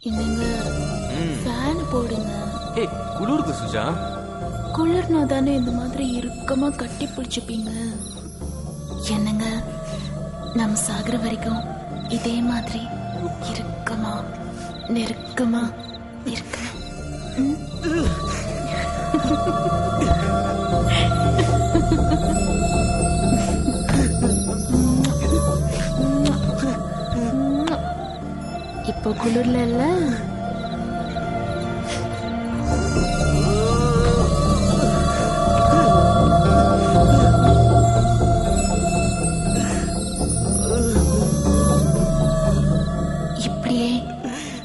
என்னங்க ஃபேன் போடுங்க. ஏய் குளிருது சுஜா. குளிர்னா தானே இந்த மாதிரி இறுக்கமா கட்டி பிடிச்சுப்பீங்க. என்னங்க நம்ம சாகுற வரைக்கும் இதே மாதிரி இறுக்கமா நெருக்கமா இருக்கணும். இப்போ குளிர்ல இல்ல. இப்படியே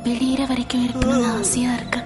வெளியிற வரைக்கும் இருக்கணும்னு ஆசையா இருக்கு.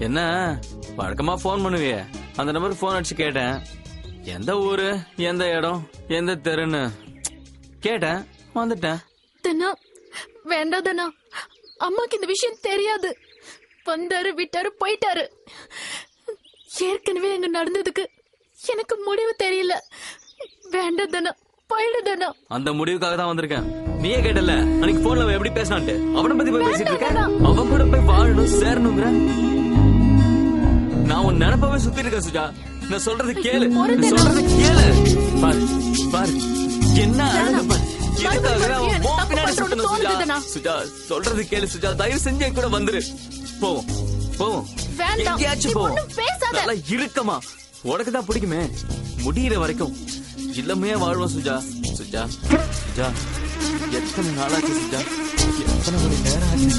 என்ன வழக்கமா போன் பண்ணுவியே, அந்த நம்பருக்கு போன் அடிச்சு கேட்டேன். எந்த ஊரு, எந்த இடம், எந்த தெருன்னு கேட்டேன். வந்துட்டேன். தனா வேண்டாம் தனா, அம்மாக்கு இந்த விஷயம் தெரியாது. வந்தாரு விட்டாரு போயிட்டாரு. ஏற்கனவே எங்க நடந்ததுக்கு எனக்கு முடிவு தெரியல. வேண்டாம் தனா, போயிடு தனா. அந்த முடிவுக்காக தான் வந்திருக்கேன். நீயே கேட்டல அன்னைக்கு போன்ல எப்படி பேசினான்ட்டு. அவனை பத்தி போய் பேசிட்டு இருக்கேன். அவன் கூட போய் வாழணும் சேரணுங்கிற. நான் உன் நினைப்பாவே சுத்தி இருக்கேன் சுஜா. நான் சொல்றது கேளு, சொல்றது கேளு. பாரு பாரு என்ன அழகு பாரு. பின்னாடி சுத்தணும் சுஜா. சுஜா சொல்றது கேளு சுஜா. தயவு செஞ்சு கூட வந்துரு. போவோம் போவோம், எங்கேயாச்சும் போவோம். நல்லா இறுக்கமா. உனக்குதான் பிடிக்குமே. முடியிற வரைக்கும் இளமையா வாழ்வோம் சுஜா. சுஜா சுஜா எத்தனை நாளாச்சு சுஜா, எத்தனை மணி நேரம் ஆச்சு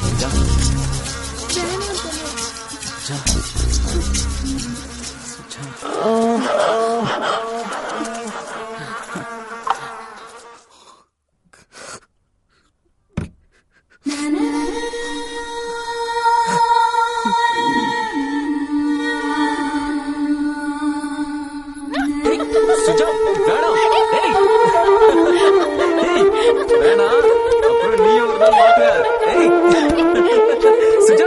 சுஜா. சுஜா வேணாம். வேணாம், அப்புறம் நீ எவ்வளவுதான் மாட்ட. சுஜா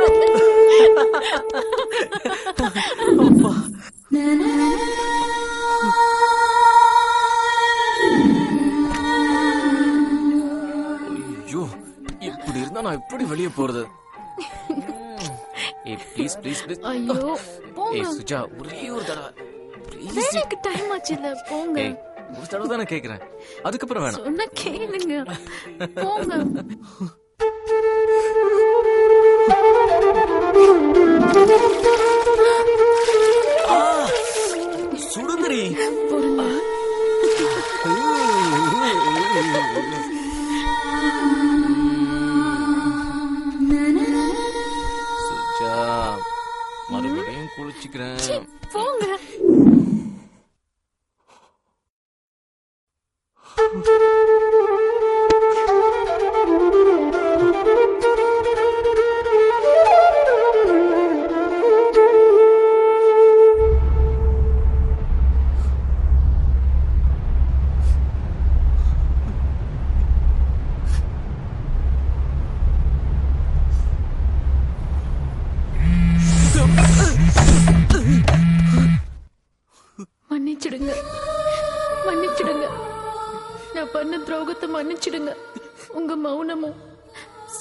ஐயோ, இப்படி இருந்தா நான் எப்படி வெளியே போறது? Please please please. ஐயோ போங்க. சுஜா ஒரே ஒரு தடவை ப்ளீஸ். எனக்கு டைம் ஆச்சுல, போங்க. ஒரு தடவை தானே கேக்குறேன், அதுக்கப்புறம் வேணாம். சொன்ன கேளுங்க, போங்க. சுடுங்கடி. சுஜா மறுபடியும் குளிச்சுக்கிறேன். போங்க. மன்னிச்சிடுங்க, மன்னிச்சிடுங்க. நான் பண்ண துரோகத்தை மன்னிச்சிடுங்க. உங்க மௌனமும்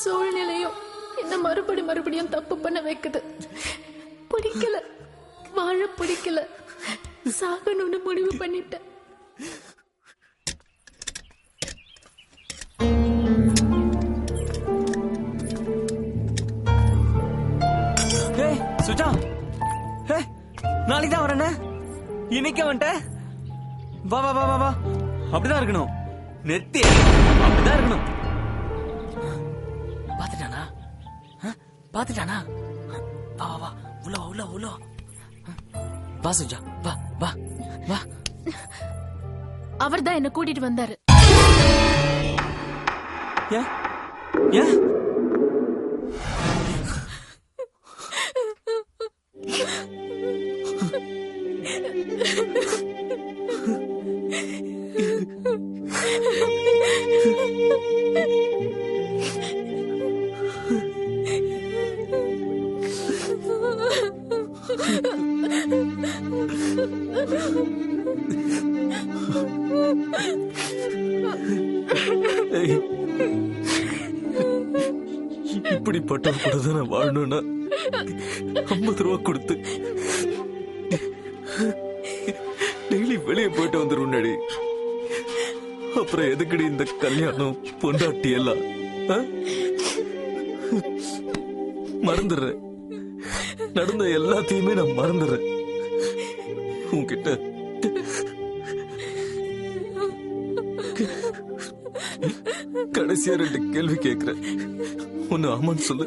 சூழ்நிலையும் என்ன மறுபடியும் தப்பு பண்ண வைக்குது. பிடிக்கல, வாழ பிடிக்கல, சாகணும்னு முடிவு பண்ணிட்டேன். நாளைக்கு தான் வரேன்னு இன்னைக்கு வந்துட்ட. வா வா வா வா வா, அப்படிதான் இருக்கணும். நெத்தி அப்படிதான் இருக்கணும். பாத்துட்டானா? பாத்துட்டானா? வா வா வா, உள்ள வா, உள்ள வா, உள்ள வா. வா சுஜா, வா வா வா. அவர்தான் என்ன கூட்டிட்டு வந்தாரு. ஏன் ஏன் இப்படிப்பட்ட கூட தான் நான் வாழணும்னா 50 ரூபா கொடுத்து டெய்லி வெளியே போயிட்டு வந்துருந்தாடி. அப்புறம் எதுக்கடி இந்த கல்யாணம் பொண்டாட்டி எல்லாம்? மறந்துடுறேன், நடந்த எல்லாத்தையுமே நான் மறந்துடுறேன். உன்கிட்ட கடைசியா 2 கேள்வி கேட்கிறேன். ஒன்னு ஆமான்னு சொல்லு,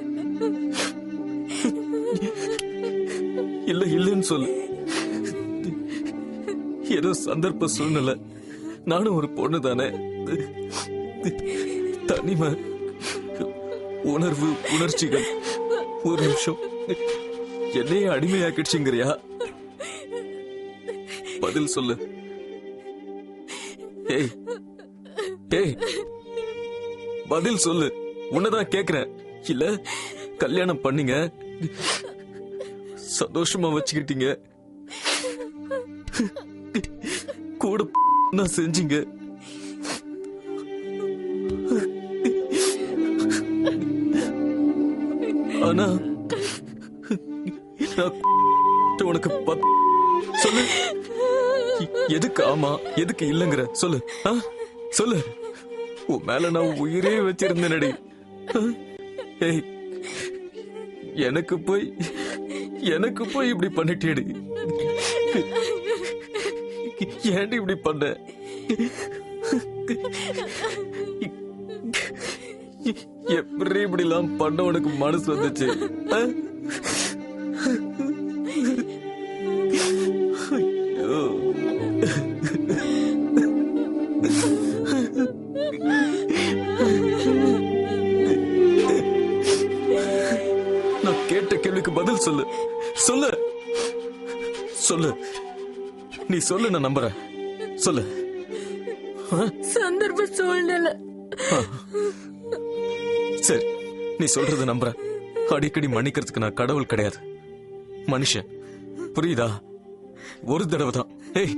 இல்ல இல்லன்னு சொல்லு. ஏதோ சந்தர்ப்ப சூழ்நிலை, நானும் ஒரு பொண்ணு தானே, தனிமை, உணர்வு, உணர்ச்சிகள் ஒரு நிமிஷம் என்னையே அடிமையாக்கிடுச்சுங்கிறியா? பதில் சொல்லு. ஏய் ஏய், பதில் சொல்லு. உன்னதான் கேக்குறேன். இல்ல கல்யாணம் பண்ணீங்க, சந்தோஷமா வச்சுக்கிட்டீங்க, கூட நான் செஞ்சீங்க, ஆனா உனக்கு சொல்லு, எதுக்கு ஆமா எதுக்கு இல்லங்கிற சொல்லு. சொல்லு. உன் மேல நான் உயிரே வச்சிருந்தேனடி. ஏய், எனக்கு போய் இப்படி பண்ணிட்டேடி. ஏன்டி இப்படி பண்ண? எப்படி இப்படி எல்லாம் பண்ண உனக்கு மனசு வந்துச்சு? ஐயோ, நான் கேட்ட கேள்விக்கு பதில் சொல்லு. சொல்லு சொல்லு, நீ சொல்லு, நான் நம்புறேன். சொல்லு. சந்தர்ப்ப சூழ்நிலை. சரி, நீ சொல்றத நம்புறேன். அடிக்கடி மன்னிக்கிறதுக்கு நான் கடவுள் கிடையாது, மனுஷன். புரியுதா? ஒரு தடவை தான். ஏய்,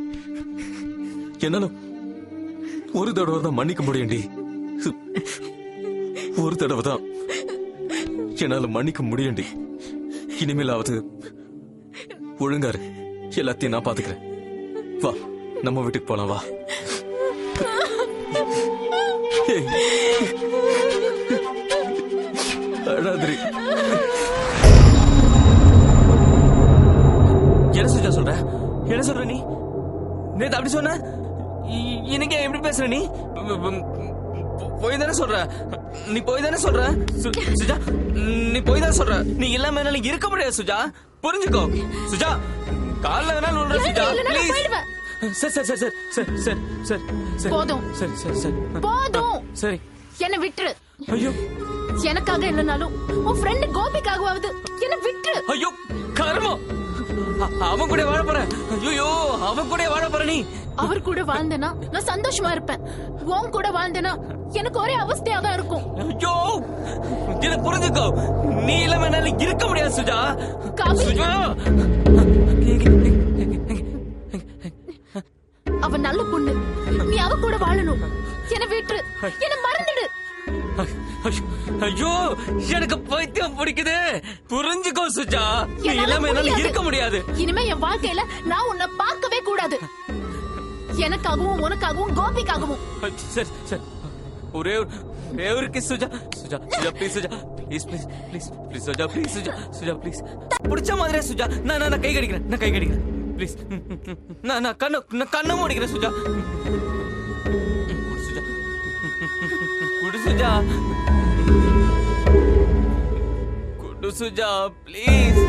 என்னால ஒரு தடவை தான் மன்னிக்க முடியும்டி. ஒரு தடவை தான் என்னால மன்னிக்க முடியும்டி. இனிமேலாவது ஒழுங்காரு, எல்லாத்தையும் நான் பாத்துக்கிறேன். வா, நம்ம வீட்டுக்கு போலாம். வா. அழாதிரி. என்ன சுஜா சொல்ற? என்ன சொல்ற நீ? நேத்து அப்படி சொன்ன, இன்னைக்கு எப்படி பேசுற நீ? போய் தானே சொல்ற, நீ போய் தானே சொல்ற சுஜா, நீ போய் தானே சொல்ற. நீ இல்லாம என்னால இருக்க முடியாது சுஜா, புரிஞ்சுக்கோ சுஜா. காலைல வேணாலும் சொல்ற சுஜா, ப்ளீஸ். சரி சரி சரி சரி சரி சரி சரி போதும். சரி சரி சரி போதும். சரி, என்ன விட்டுரு. ஐயோ, எனக்காக இல்லனாலும் உன் ஃப்ரெண்ட் கோபிக்காகவாவது என்ன விட்டுரு. ஐயோ கர்மம், அவன் கூட வாழ போற. ஐயோ, அவன் கூட வாழ போற. நீ அவர் கூட வாழ்ந்தேனா நான் சந்தோஷமா இருப்பேன். உன் கூட வாழ்ந்தேனா எனக்கு ஒரே அவஸ்தையா தான் இருக்கும். ஐயோ, என்ன புரிஞ்சுக்கோ. நீ இல்லாம என்னால இருக்க முடியாது சுஜா. சுஜா, அவ நல்ல பொண்ணு, நீ அவ கூட வாழணும். என்ன விட்டுரு, என்ன மறந்துடு. ஐயோ, எனக்கு பைத்தியம் பிடிக்குது. புரிஞ்சுக்கோ சுஜா, நீ இல்லாம என்னால இருக்க முடியாது. இனிமே என் வாழ்க்கையில நான் உன்னை பார்க்கவே கூடாது. எனக்காகவும் உனக்காகவும் கோபிக்காகவும். சரி சரி, ஒரே ஒரு kiss Suja. Suja Suja please Suja. Please please please please Suja please Suja Suja please பிடிச்ச மாதிரியே சுஜா நான் கை கடிக்கிறேன் ப்ளீஸ் நான் கண்ணை மூடிக்கிறேன் சுஜா குடு சுஜா குடு சுஜா ப்ளீஸ்